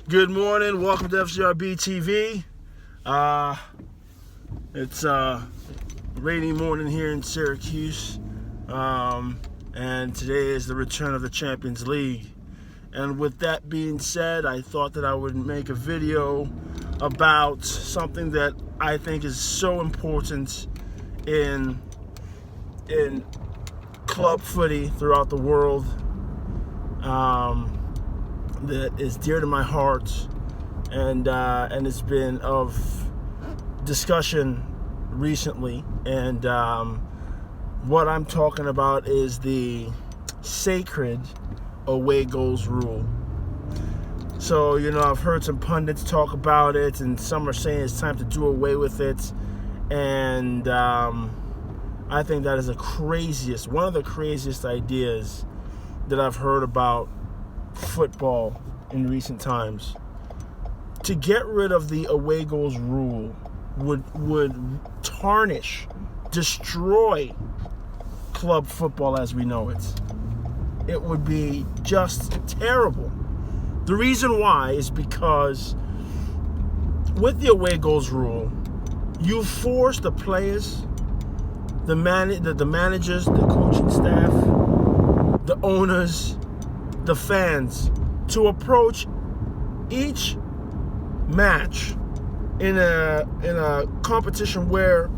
Good morning. Welcome to FCRB TV. It's a rainy morning here in Syracuse, and today is the return of the Champions League. And with that being said, I thought that I would make a video about something that I think is so important in club footy throughout the world. That is dear to my heart, and it's been of discussion recently. And what I'm talking about is the sacred away goals rule. So, I've heard some pundits talk about it, and some are saying it's time to do away with it. And I think that is one of the craziest ideas that I've heard about football in recent times. To get rid of the away goals rule would tarnish, destroy club football as we know it. It would be just terrible. The reason why is because with the away goals rule, you force the players, the managers, the coaching staff, the owners, the fans to approach each match in a competition where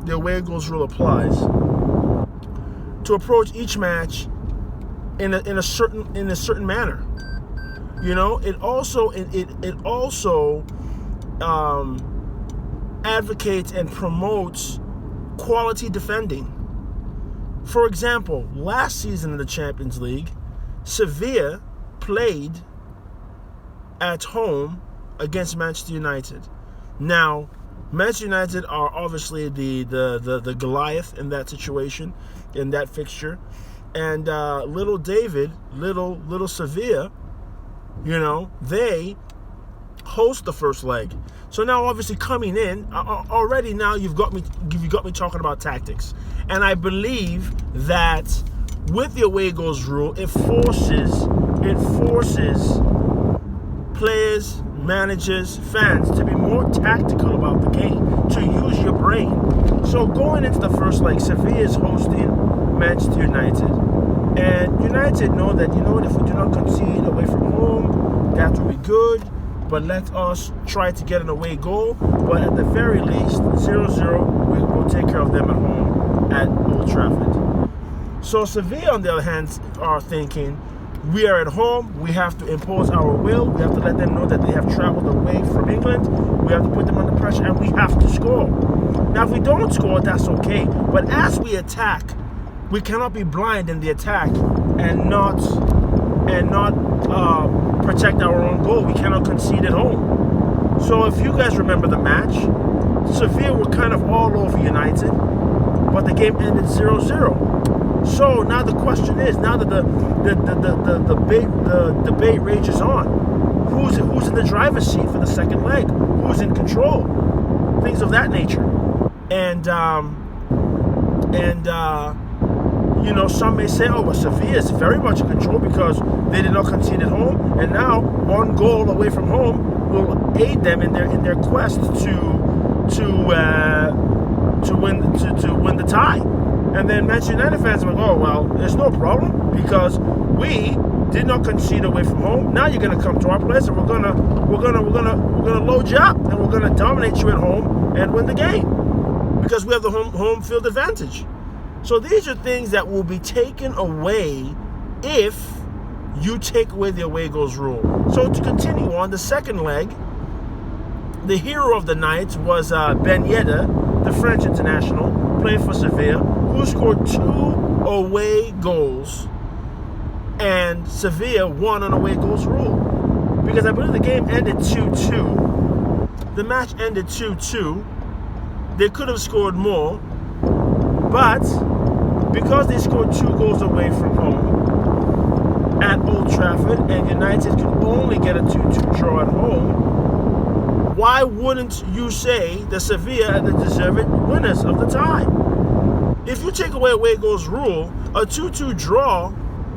the away goals rule applies, to approach each match in a certain manner. It also advocates and promotes quality defending. For example, last season in the Champions League, Sevilla played at home against Manchester United. Now, Manchester United are obviously the Goliath in that situation, in that fixture. And little Sevilla, they host the first leg. So now, obviously, coming in already, now you've got me talking about tactics. And I believe that with the away goals rule, it forces players, managers, fans to be more tactical about the game, to use your brain. So going into the first leg, Sevilla is hosting Manchester United. And United know that, if we do not concede away from home, that will be good. But let us try to get an away goal. But at the very least, 0-0, we will take care of them at home at Old Trafford. So Sevilla, on the other hand, are thinking, we are at home, we have to impose our will, we have to let them know that they have traveled away from England, we have to put them under pressure, and we have to score. Now, if we don't score, that's okay. But as we attack, we cannot be blind in the attack and not protect our own goal. We cannot concede at home. So if you guys remember the match, Sevilla were kind of all over United, but the game ended 0-0. So now the question is, now that the debate rages on, who's in the driver's seat for the second leg? Who's in control? Things of that nature. And some may say, but Sevilla is very much in control because they did not concede at home, and now one goal away from home will aid them in their quest to win the tie. And then Manchester United fans are like, there's no problem because we did not concede away from home. Now you're going to come to our place, and we're gonna load you up, and we're gonna dominate you at home and win the game because we have the home field advantage. So these are things that will be taken away if you take away the away goals rule. So to continue on, the second leg, the hero of the night was Ben Yedder, the French international, playing for Sevilla, who scored 2 away goals, and Sevilla won on away goals rule. Because I believe the game ended 2-2. The match ended 2-2. They could have scored more, but because they scored 2 goals away from home at Old Trafford, and United could only get a 2-2 draw at home, why wouldn't you say that Sevilla are the deserved winners of the tie? If you take away goals rule, a 2-2 draw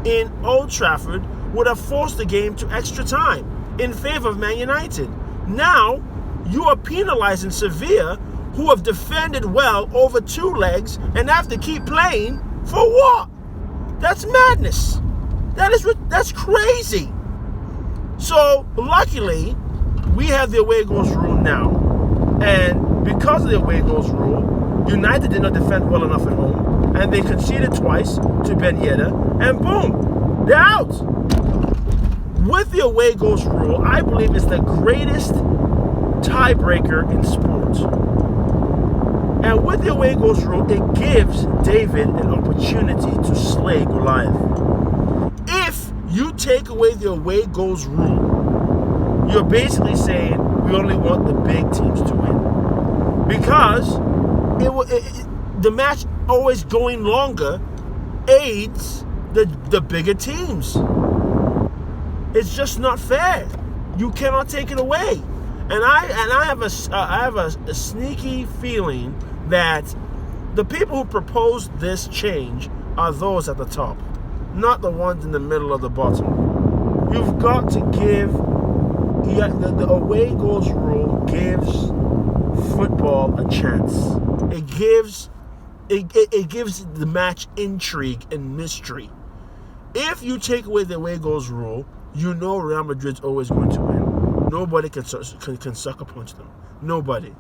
in Old Trafford would have forced the game to extra time. in favor of Man United. Now, you are penalizing Sevilla, who have defended well over 2 legs and have to keep playing for what? That's madness. That's crazy. So, luckily, we have the away goals rule now. And because of the away goals rule, United did not defend well enough at home. And they conceded twice to Ben Yedder. And boom, they're out. With the away goals rule, I believe it's the greatest tiebreaker in sports. And with the away goals rule, it gives David an opportunity to slay Goliath. If you take away the away goals rule, you're basically saying we only want the big teams to win. Because the match always going longer aids the bigger teams. It's just not fair. You cannot take it away. And I have a sneaky feeling that the people who proposed this change are those at the top, not the ones in the middle or the bottom. You've got to give the away goals rule gives football a chance. It gives the match intrigue and mystery. If you take away the away goals rule, you know Real Madrid's always going to win. Nobody can sucker punch them. Nobody.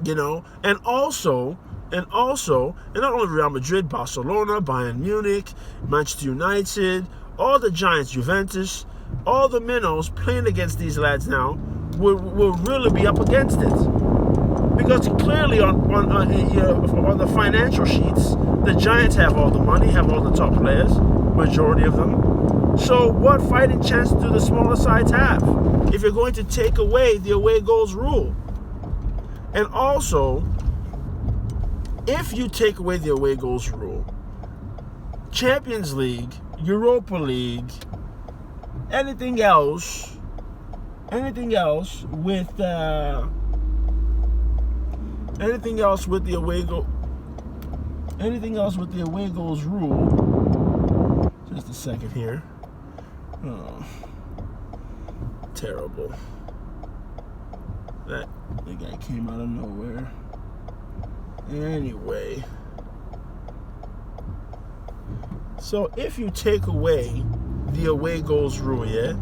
You know, and also, and not only Real Madrid, Barcelona, Bayern Munich, Manchester United, all the giants, Juventus, all the minnows playing against these lads now will really be up against it. Because clearly on the financial sheets, the giants have all the money, have all the top players, majority of them. So what fighting chance do the smaller sides have if you're going to take away the away goals rule? And also, if you take away the away goals rule, Champions League, Europa League, anything else with the away goals rule. Just a second here. Oh, terrible. That the guy came out of nowhere. Anyway, so if you take away the away goals rule, yeah?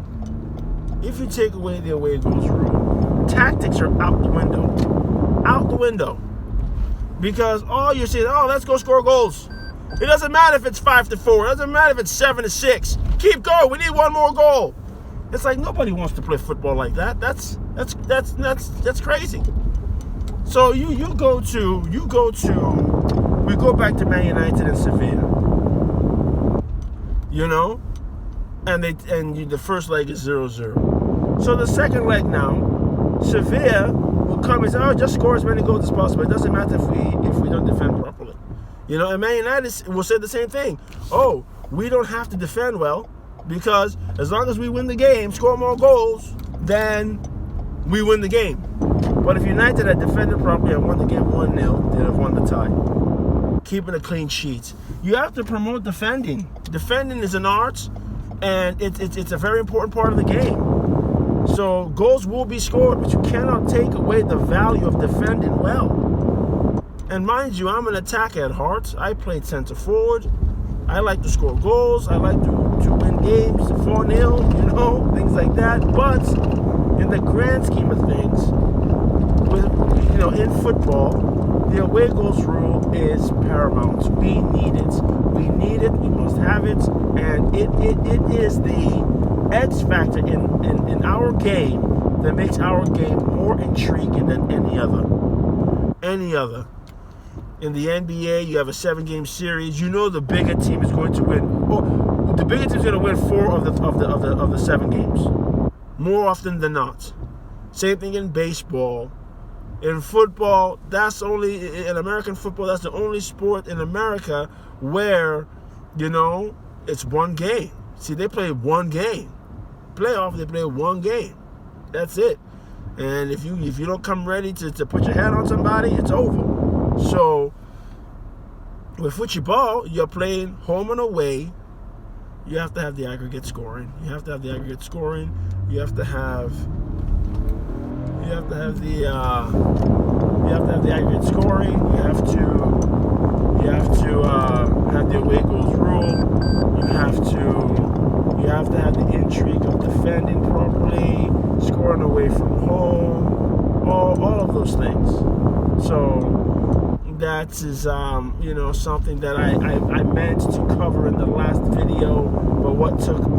If you take away the away goals rule, tactics are out the window. Out the window. Because all you're saying, let's go score goals. It doesn't matter if it's 5-4. It doesn't matter if it's 7-6. Keep going. We need one more goal. It's like nobody wants to play football like that. That's crazy. So we go back to Man United and Sevilla. You know? And the first leg is 0-0. So the second leg now, Sevilla will come and say, just score as many goals as possible. It doesn't matter if we don't defend properly. You know, and Man United will say the same thing. We don't have to defend well because as long as we win the game, score more goals, then we win the game. But if United had defended properly and won the game 1-0, they'd have won the tie. Keeping a clean sheet. You have to promote defending. Defending is an art, and it's a very important part of the game. So goals will be scored, but you cannot take away the value of defending well. And mind you, I'm an attacker at heart. I played center forward. I like to score goals. I like to win games 4-0, things like that. But in the grand scheme of things, in football, the away goals rule is paramount. We need it. We need it. We must have it. And it is the X factor in our game that makes our game more intriguing than any other. In the NBA, you have a 7-game series. You know the bigger team is going to win. The bigger team is going to win 4 of the 7 games, more often than not. Same thing in baseball. In football, in American football, that's the only sport in America where, it's one game. See, they play one game. Playoff, they play one game. That's it. And if you don't come ready to put your head on somebody, it's over. So, with football, you're playing home and away. You have to have the aggregate scoring. You have to have the aggregate scoring. You have to have the away goals rule. You have to have the intrigue of defending properly, scoring away from home, all of those things. So that is something that I meant to cover in the last video, but what took up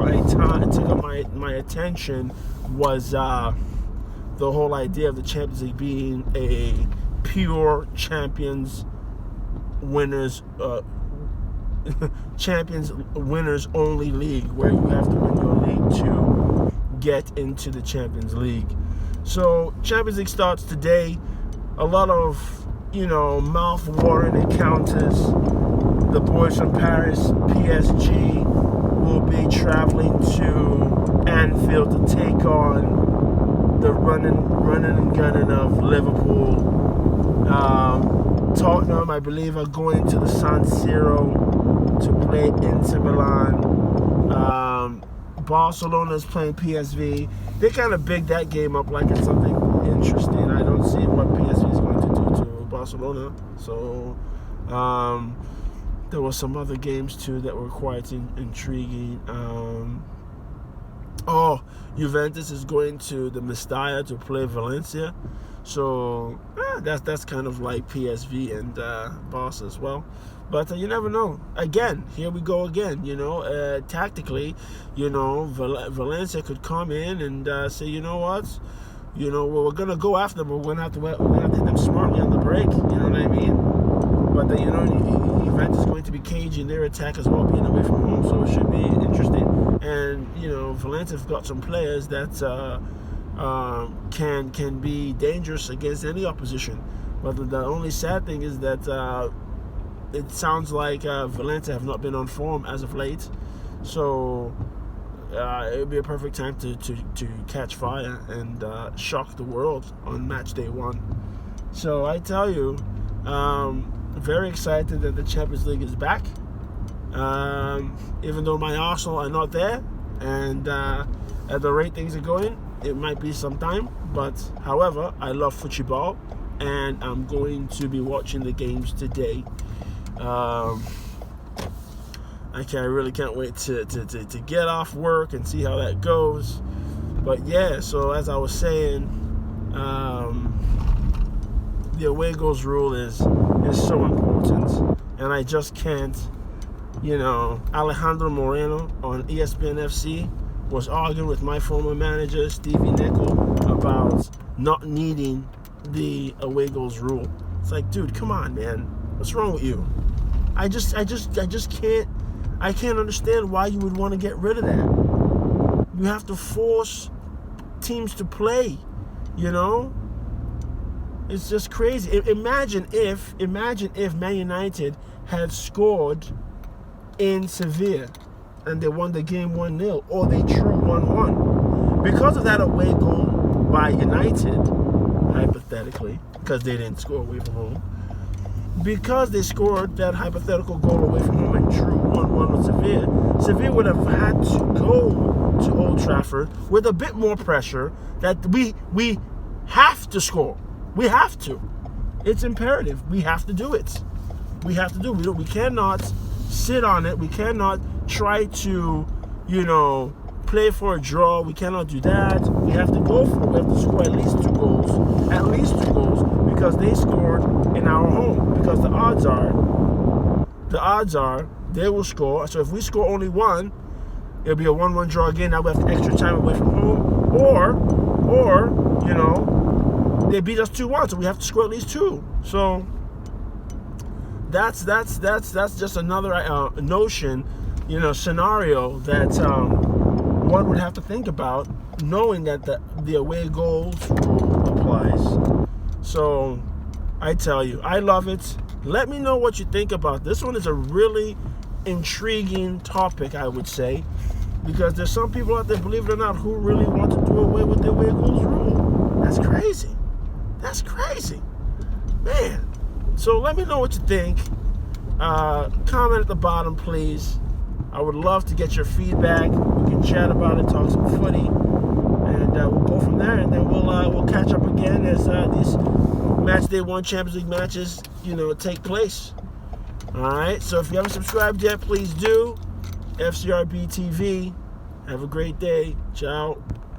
my attention was the whole idea of the Champions League being a pure champions winners only league, where you have to win your league to get into the Champions League. So Champions League starts today. A lot of mouth-watering encounters. The boys from Paris, PSG, will be traveling to Anfield to take on the running and gunning of Liverpool. Tottenham, I believe, are going to the San Siro to play Inter Milan. Barcelona is playing PSV. They kind of big that game up like it's something interesting. I don't see what PSV is going to do to Barcelona. So there were some other games too that were quite intriguing. Juventus is going to the Mestalla to play Valencia. So that's kind of like PSV and Barca as well. But you never know. Again, here we go again. Tactically, Valencia could come in and say, you know what, we're gonna go after them. We're gonna have to hit them smartly on the break. You know what I mean? But Juventus is going to be cagey in their attack as well, being away from home. So it should be interesting. And Valencia have got some players that can be dangerous against any opposition. But the only sad thing is that it sounds like Valencia have not been on form as of late. So it would be a perfect time to catch fire and shock the world on match day 1. So I tell you, very excited that the Champions League is back. Even though my Arsenal are not there, and at the rate things are going, it might be some time. But however, I love football, and I'm going to be watching the games today. I really can't wait to get off work and see how that goes. But yeah, so as I was saying, the away goals rule is so important, and I just can't. Alejandro Moreno on ESPN FC was arguing with my former manager Stevie Nicol about not needing the away goals rule. It's like, dude, come on, man, what's wrong with you? I just can't understand why you would want to get rid of that. You have to force teams to play, It's just crazy. Imagine if Man United had scored in Sevilla and they won the game 1-0, or they drew 1-1. Because of that away goal by United, hypothetically, because they didn't score away from home, because they scored that hypothetical goal away from home and drew 1-1 with Sevilla, Sevilla would have had to go to Old Trafford with a bit more pressure that we have to score. We have to. It's imperative. We have to do it. We have to do it. We cannot sit on it. We cannot try to, play for a draw. We cannot do that. We have to go for it. We have to score at least 2 goals. At least 2 goals, because they scored in our home. Because the odds are they will score. So if we score only 1, it'll be a 1-1 draw again. Now we have extra time away from home. Or they beat us 2-1, so we have to score at least 2. So that's just another notion, scenario that one would have to think about, knowing that the away goals rule applies. So I tell you, I love it. Let me know what you think about this one. Is a really intriguing topic, I would say, because there's some people out there, believe it or not, who really want to do away with the away goals rule. That's crazy. That's crazy, man. So let me know what you think. Comment at the bottom, please. I would love to get your feedback. We can chat about it, talk some footy, we'll go from there, and then we'll catch up again as these Match Day 1 Champions League matches, take place. All right. So if you haven't subscribed yet, please do. FCRB TV. Have a great day. Ciao.